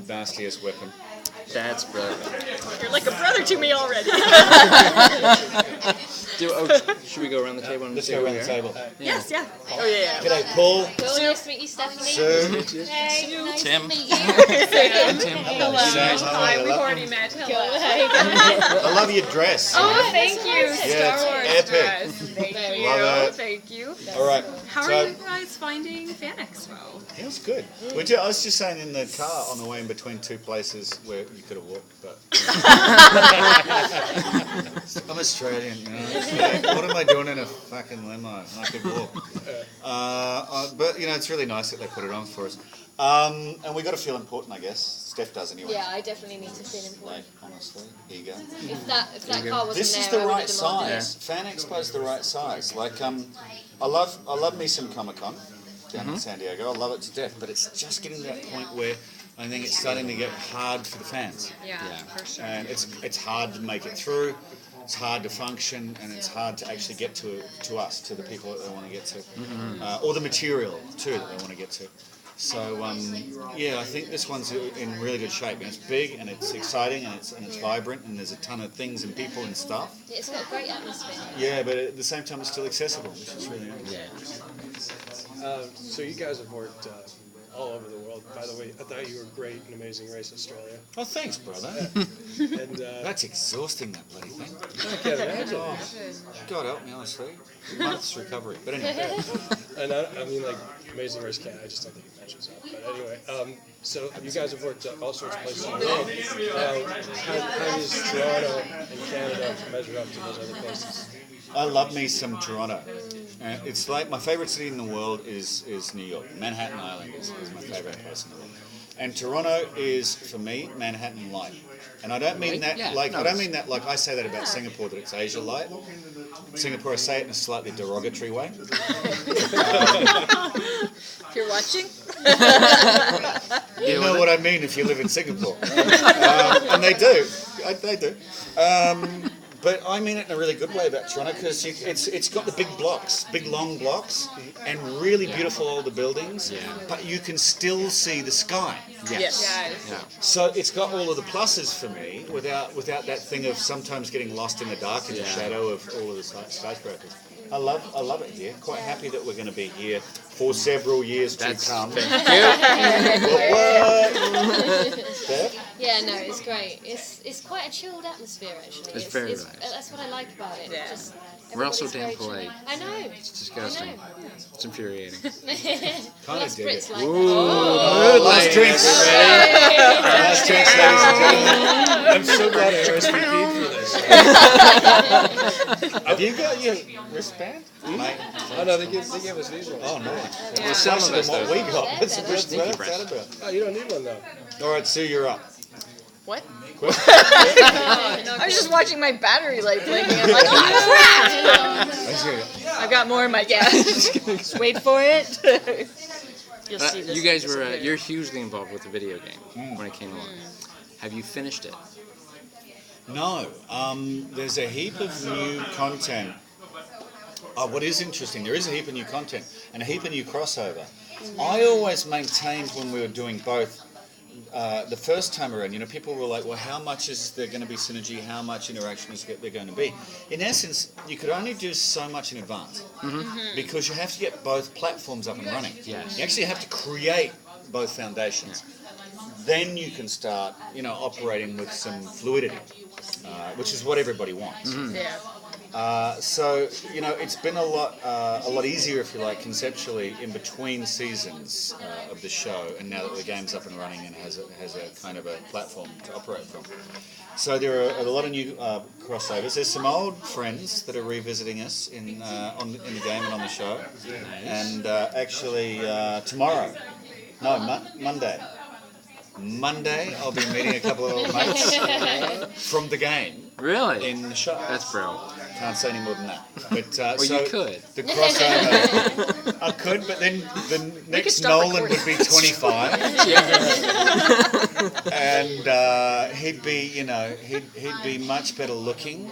nastiest weapon. That's brilliant. You're like a brother to me already. Should we go around the table? And Let's go around the table. Yes, yeah. Oh, yeah. G'day, Paul. Cool, nice to meet you, Stephanie. Sue. Hey, nice Tim. to meet you. And Tim. Hello. Sam, Hi, hello. we've already met. Hello. I love your dress. Oh, thank you. Yeah, Star Wars it's epic. dress. Thank you. Love it. Thank you. All right. How so, are you guys finding Fan Expo? It was good. I was just saying in the car on the way in between two places where you could have walked, but I'm Australian, you know. It's like, what am I doing in a fucking limo? I could walk. But you know, it's really nice that they put it on for us. And we got to feel important, I guess. Steph does anyway. Yeah, I definitely need to feel important. Like, honestly, here you go. If that car wasn't This there, is the I would right have demanded size. Fan Expo's the right size. Like, I love me some Comic-Con down in San Diego. I love it to death, but it's just getting to that point where I think it's starting to get hard for the fans. Yeah, for sure. And it's hard to make it through. It's hard to function, and it's hard to actually get to us, to the people that they want to get to, or the material too that they want to get to. So yeah, I think this one's in really good shape. And it's big, and it's exciting, and it's vibrant, and there's a ton of things and people and stuff. It's got a great atmosphere. Yeah, but at the same time, it's still accessible, which is really nice. Yeah. So you guys have worked all over the world. By the way, I thought you were great in Amazing Race Australia. Oh, thanks, brother. And That's exhausting, that bloody thing. I can't imagine. Oh, God help me, honestly. Months recovery. But anyway. And I mean, like, Amazing Race Canada, I just don't think it matches up. But anyway, so you guys have worked all sorts of places in the world. How does Toronto and Canada measure up to those other places? I love me some Toronto. It's like my favorite city in the world is New York. Manhattan Island is my favorite place in the world. And Toronto is, for me, Manhattan light. And I don't mean that I don't mean that like I say that about Singapore, that it's Asia light. Singapore, I say it in a slightly derogatory way. If you're watching. You know what I mean if you live in Singapore. And they do. They do. But I mean it in a really good way about Toronto, because it's got the big blocks, big long blocks, and really beautiful older buildings, but you can still see the sky. Yes. Yeah. So it's got all of the pluses for me without that thing of sometimes getting lost in the dark in the shadow of all of the skyscrapers. I love it here. Quite happy that we're going to be here for several years to come. Steph? Yeah, no, it's great. It's quite a chilled atmosphere, actually. It's very nice. That's what I like about it. Yeah. Just, We're also everybody's damn very polite. chill. I know. It's disgusting. I know. It's infuriating. Well, us dig Brits it. like Last drinks. Last drinks, ladies and gentlemen. I'm so glad I RSVP'd for this. Have you got your wristband? Mate. Oh, no, they gave us these ones. Oh, no. Well, It's some nicer of us, than what though. we got. What's Sneaky that breath. about? Oh, you don't need one, though. All right, Sue, you're up. What? Quick. I was just watching my battery light blinking. I'm like, oh crap! I've got more in my gas. Just wait for it. You'll see this. You guys were you're hugely involved with the video game when it came along. Have you finished it? No. There's a heap of new content. What is interesting, there is a heap of new content and a heap of new crossover. I always maintained when we were doing both, the first time around, people were like, well, how much is there going to be synergy? How much interaction is there going to be? In essence, you could only do so much in advance because you have to get both platforms up and running. Yes. You actually have to create both foundations. Then you can start, operating with some fluidity, which is what everybody wants. Yeah. So it's been a lot easier, if you like, conceptually in between seasons of the show, and now that the game's up and running and has a kind of a platform to operate from. So there are a lot of new crossovers. There's some old friends that are revisiting us in the game and on the show, and actually tomorrow, Monday, I'll be meeting a couple of old mates from the game. Really? In the show. That's brilliant. Can't say any more than that. But Well, so you could. the crossover, I could, but then the next stop Nolan would be 25, and he'd be much better looking.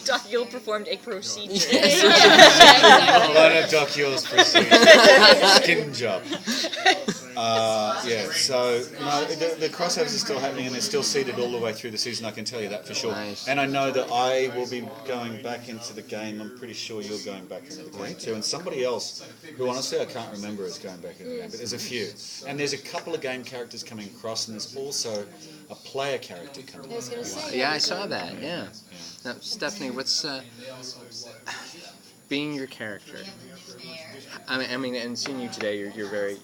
Doc Gill performed a procedure. A lot of Doc Hill's procedure, skin job. Yeah, so no, the crossovers are still happening and they're still seeded all the way through the season, I can tell you that for sure. Nice. And I know that I will be going back into the game. I'm pretty sure you're going back into the game too. And somebody else, who honestly I can't remember, is going back into the game, but there's a few. And there's a couple of game characters coming across, and there's also a player character coming I was going to say. Yeah, I saw that. Yeah. Now, Stephanie, what's being your character? I mean, and seeing you today, you're very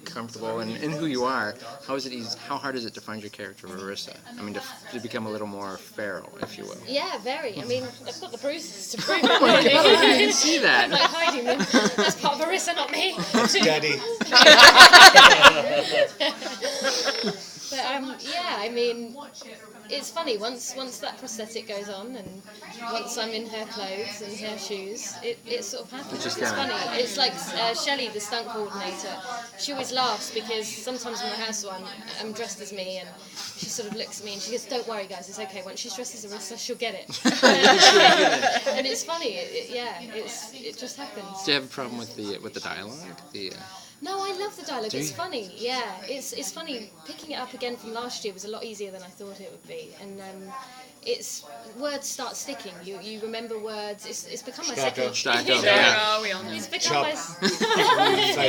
comfortable in who you are. How is it easy? How hard is it to find your character, Marissa? I mean, to become a little more feral, if you will. Yeah, very. I mean, I've got the bruises to prove it. Oh my God, I didn't see that. I'm like hiding them. That's part of Marissa, not me. Daddy. But yeah, I mean, it's funny. Once that prosthetic goes on, and once I'm in her clothes and her shoes, it sort of happens. It's It's funny. It's like Shelley, the stunt coordinator. She always laughs because sometimes in rehearsal I'm dressed as me, and she sort of looks at me and she goes, "Don't worry, guys, it's okay. Once she's dressed as Arissa, she'll get it." And it's funny. It just happens. Do you have a problem with the dialogue? No, I love the dialogue. Do It's you? funny. Yeah, it's funny. Picking it up again from last year was a lot easier than I thought it would be, and words start sticking. You remember words. It's become my second. Stacko, yeah. Oh, we all know. It's become my.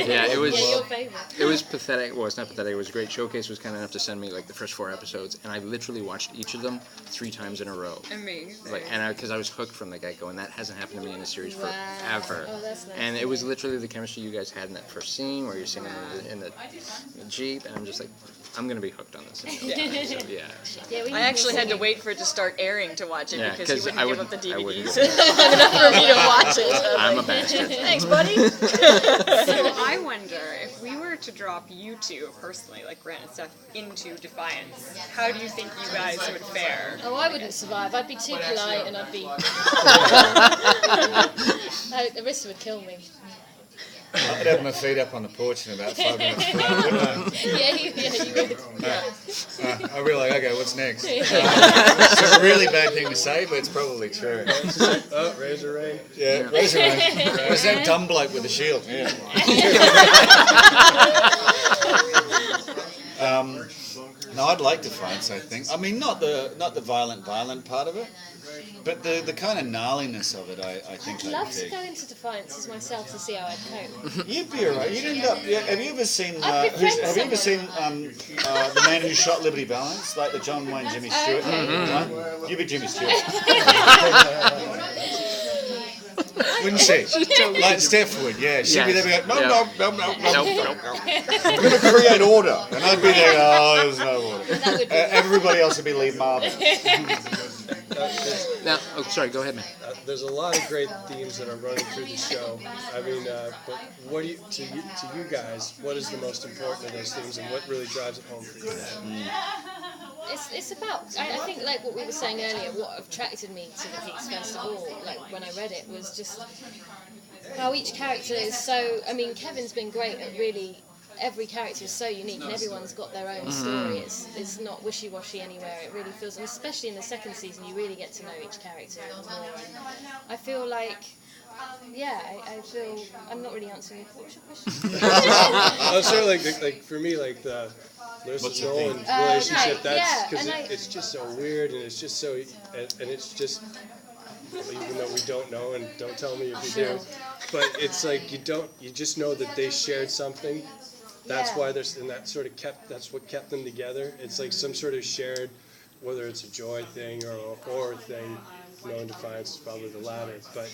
Yeah, it was. Yeah, your favorite. It was pathetic. Well, it's not pathetic. It was great. Showcase was kind enough to send me like the first 4 episodes, and I literally watched each of them 3 times in a row. Amazing. Because I was hooked from the get-go, and that hasn't happened to me in a series Wow. forever. Oh, that's nice. And it was literally the chemistry you guys had in that first scene where you're singing in the Jeep, and I'm just like, I'm gonna be hooked on this. Yeah, we I actually had to wait for it to start airing to watch it Yeah, because 'cause you wouldn't I give up the wouldn't- I wouldn't DVDs give enough for me to watch it. I'm a bastard. Thanks, buddy. So I wonder if we were to drop you two personally, like Grant and Steph, into Defiance, how do you think you guys would fare? Oh, I wouldn't survive. I'd be too polite, and I'd be. Arissa would kill me. I'd have my feet up on the porch in about 5 minutes. Wouldn't Yeah, you would. I? I'd be like, okay, what's next? It's a really bad thing to say, but it's probably true. Oh, Razor Ray. Yeah, Razor Ray. There's that dumb bloke with the shield. Yeah. No, I'd like Defiance, I think. I mean, not the violent part of it, but the kind of gnarliness of it, I think I'd I'd love to dig. go into Defiance as myself to see how I'd cope. You'd be alright. You'd end up. Yeah, have you ever seen? I'd befriend Have you ever seen someone. the man who shot Liberty Valance, like the John Wayne Jimmy Stewart? Okay. Right? You'd be Jimmy Stewart. Wouldn't she? Like Steph would, yeah. She'd be there going, no. I'm going to create order. And I'd be there, oh, there's no order. That would be Everybody else would be Lee Marvin. Now, sorry, go ahead, man. There's a lot of great themes that are running through the show. I mean, but what do to you guys, what is the most important of those themes, and what really drives it home for you? It's about, I think, like what we were saying earlier, what attracted me to the Peaks first of all, like when I read it, was just how each character is so, I mean, Kevin's been great at really, every character is so unique and everyone's got their own story. It's not wishy-washy anywhere. It really feels, and especially in the second season, you really get to know each character more. And I feel like, yeah, I feel, I'm not really answering your question. Oh, sort of like for me, like the Larissa Nolan relationship. Right, That's yeah, because and it's just so weird, and it's just so, and it's just, even though we don't know, and don't tell me if you do, but it's like you just know that they shared something. That's why there's, and that sort of that's what kept them together. It's like some sort of shared, whether it's a joy thing or a horror thing. Knowing Defiance is probably the latter, but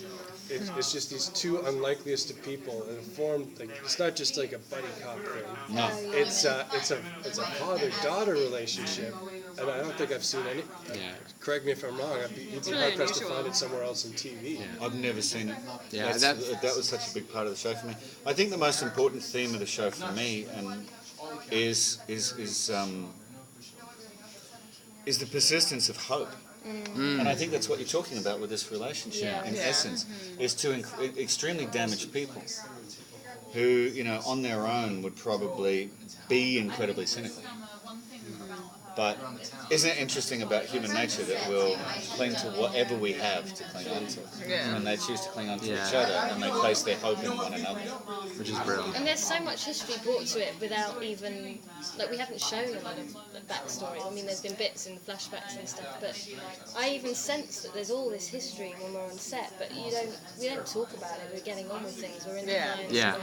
it's just these two unlikeliest of people, and it formed like, it's not just like a buddy cop thing. No. It's a father-daughter relationship, and I don't think I've seen any. Yeah. Correct me if I'm wrong. You'd be really hard pressed to unusual. find it somewhere else in TV. I've never seen it. Yeah, that was such a big part of the show for me. I think the most important theme of the show for me is the persistence of hope. And I think that's what you're talking about with this relationship, in essence, is two extremely damaged people who, on their own would probably be incredibly cynical. But isn't it interesting about human nature that we'll cling to whatever we have to cling on to? Yeah. And they choose to cling on to Yeah. each other, and they place their hope in one another. Which is brilliant. And there's so much history brought to it without even, like, we haven't shown a lot of backstory. I mean, there's been bits in the flashbacks and stuff, but I even sense that there's all this history when we're on set, but we don't talk about it. We're getting on with things. We're in the Yeah. clients. Yeah.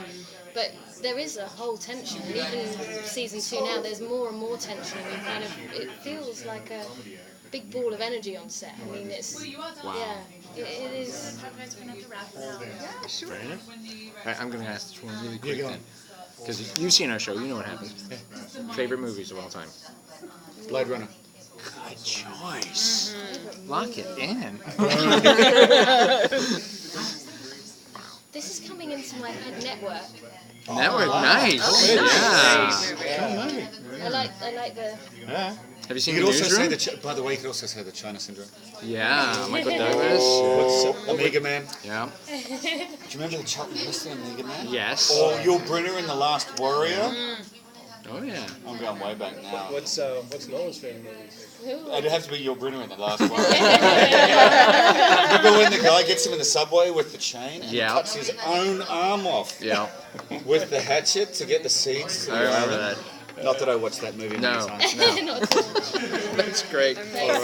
But there is a whole tension, and even season 2 now, there's more and more tension. And kind of, it feels like a big ball of energy on set. I mean, it's yeah, it is. Fair enough. Alright, I'm going to ask this one really quick then. Because you've seen our show, you know what happens. Favorite movies of all time? Blade Runner. Good choice. Lock it in. This is coming into my head network. Network, nice. Yeah. I like the. Yeah. Have you seen You the could also say newsroom? by the way, you could also say the China Syndrome. Yeah, Michael Douglas. What's Omega Man? Yeah. Do you remember the Chuck Weston Omega Man? Yes. Or Yul Brynner in The Last Warrior? Oh yeah. I'm going way back now. What's Nolan's favorite movie? It'd have to be Yul Brynner in The Last Warrior. Remember when the guy gets him in the subway with the chain and Yeah. cuts his own arm off Yeah. with the hatchet to get the seeds to I the remember island? that. Not that I watched that movie many No, times. no. Not at all. That's great. All right.